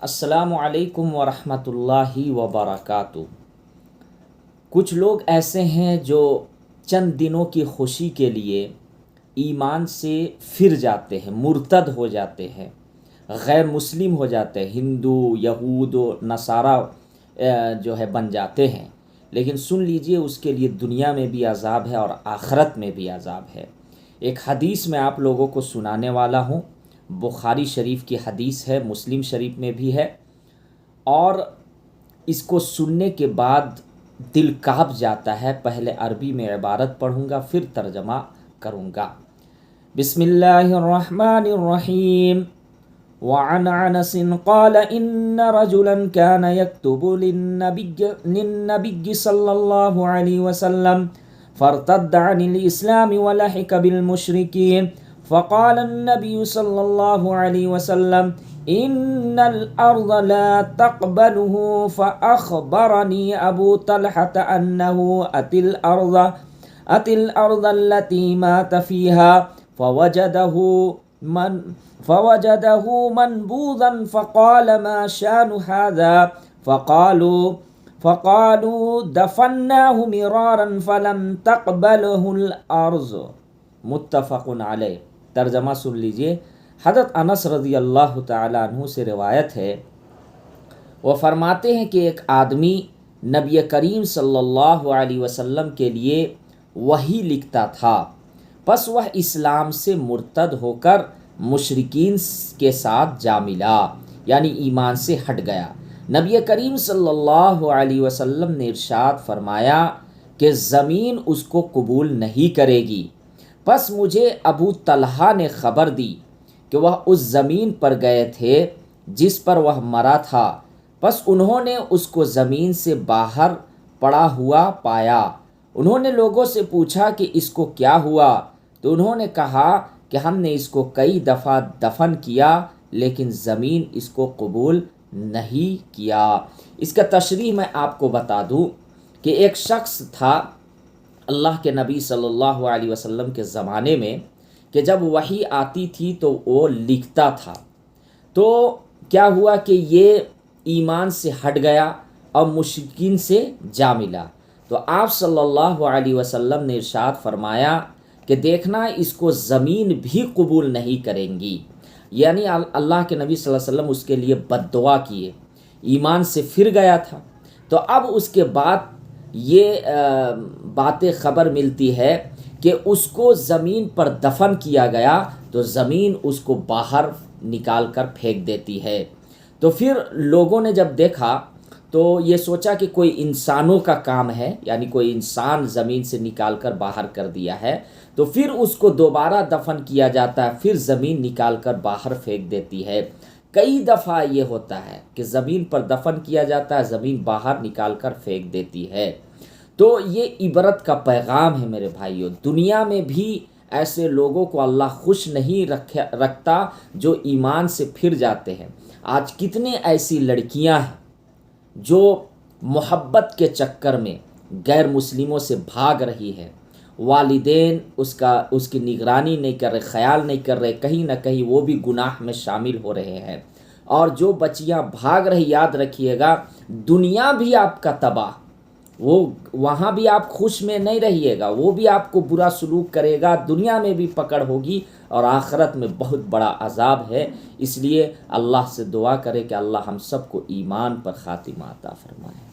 السلام علیکم ورحمۃ اللہ وبرکاتہ۔ کچھ لوگ ایسے ہیں جو چند دنوں کی خوشی کے لیے ایمان سے پھر جاتے ہیں، مرتد ہو جاتے ہیں، غیر مسلم ہو جاتے ہیں، ہندو یہود و نصارہ جو ہے بن جاتے ہیں۔ لیکن سن لیجئے، اس کے لیے دنیا میں بھی عذاب ہے اور آخرت میں بھی عذاب ہے۔ ایک حدیث میں آپ لوگوں کو سنانے والا ہوں، بخاری شریف کی حدیث ہے، مسلم شریف میں بھی ہے، اور اس کو سننے کے بعد دل کانپ جاتا ہے۔ پہلے عربی میں عبارت پڑھوں گا، پھر ترجمہ کروں گا۔ بسم اللہ الرحمن الرحیم۔ وعن انس قال ان رجلا كان يكتب للنبي صلى الله عليه وسلم فارتد عن الاسلام ولحق بالمشركين فقال النبي صلى الله عليه وسلم ان الارض لا تقبله فاخبرني ابو طلحة انه اتى الارض التي مات فيها فوجده منبوذا فقال ما شان هذا فقالوا دفناه مرارا فلم تقبله الارض۔ متفق علیہ۔ ترجمہ سن لیجئے۔ حضرت انس رضی اللہ تعالیٰ عنہ سے روایت ہے، وہ فرماتے ہیں کہ ایک آدمی نبی کریم صلی اللہ علیہ وسلم کے لیے وحی لکھتا تھا، پس وہ اسلام سے مرتد ہو کر مشرکین کے ساتھ جا ملا، یعنی ایمان سے ہٹ گیا۔ نبی کریم صلی اللہ علیہ وسلم نے ارشاد فرمایا کہ زمین اس کو قبول نہیں کرے گی۔ پس مجھے ابو طلحہ نے خبر دی کہ وہ اس زمین پر گئے تھے جس پر وہ مرا تھا، پس انہوں نے اس کو زمین سے باہر پڑا ہوا پایا۔ انہوں نے لوگوں سے پوچھا کہ اس کو کیا ہوا، تو انہوں نے کہا کہ ہم نے اس کو کئی دفعہ دفن کیا لیکن زمین اس کو قبول نہیں کیا۔ اس کا تشریح میں آپ کو بتا دوں کہ ایک شخص تھا اللہ کے نبی صلی اللہ علیہ وسلم کے زمانے میں، کہ جب وحی آتی تھی تو وہ لکھتا تھا۔ تو کیا ہوا کہ یہ ایمان سے ہٹ گیا اور مشرکین سے جا ملا، تو آپ صلی اللہ علیہ وسلم نے ارشاد فرمایا کہ دیکھنا اس کو زمین بھی قبول نہیں کریں گی، یعنی اللہ کے نبی صلی اللہ علیہ وسلم اس کے لیے بد دعا کیے، ایمان سے پھر گیا تھا۔ تو اب اس کے بعد یہ باتیں خبر ملتی ہے کہ اس کو زمین پر دفن کیا گیا، تو زمین اس کو باہر نکال کر پھینک دیتی ہے۔ تو پھر لوگوں نے جب دیکھا تو یہ سوچا کہ کوئی انسانوں کا کام ہے، یعنی کوئی انسان زمین سے نکال کر باہر کر دیا ہے، تو پھر اس کو دوبارہ دفن کیا جاتا ہے، پھر زمین نکال کر باہر پھینک دیتی ہے۔ کئی دفعہ یہ ہوتا ہے کہ زمین پر دفن کیا جاتا ہے، زمین باہر نکال کر پھینک دیتی ہے۔ تو یہ عبرت کا پیغام ہے میرے بھائیوں۔ دنیا میں بھی ایسے لوگوں کو اللہ خوش نہیں رکھتا جو ایمان سے پھر جاتے ہیں۔ آج کتنے ایسی لڑکیاں ہیں جو محبت کے چکر میں غیر مسلموں سے بھاگ رہی ہے، والدین اس کی نگرانی نہیں کر رہے، خیال نہیں کر رہے، کہیں نہ کہیں وہ بھی گناہ میں شامل ہو رہے ہیں۔ اور جو بچیاں بھاگ رہی، یاد رکھیے گا دنیا بھی آپ کا تباہ، وہاں بھی آپ خوش میں نہیں رہیے گا، وہ بھی آپ کو برا سلوک کرے گا، دنیا میں بھی پکڑ ہوگی اور آخرت میں بہت بڑا عذاب ہے۔ اس لیے اللہ سے دعا کرے کہ اللہ ہم سب کو ایمان پر خاتمہ عطا فرمائے۔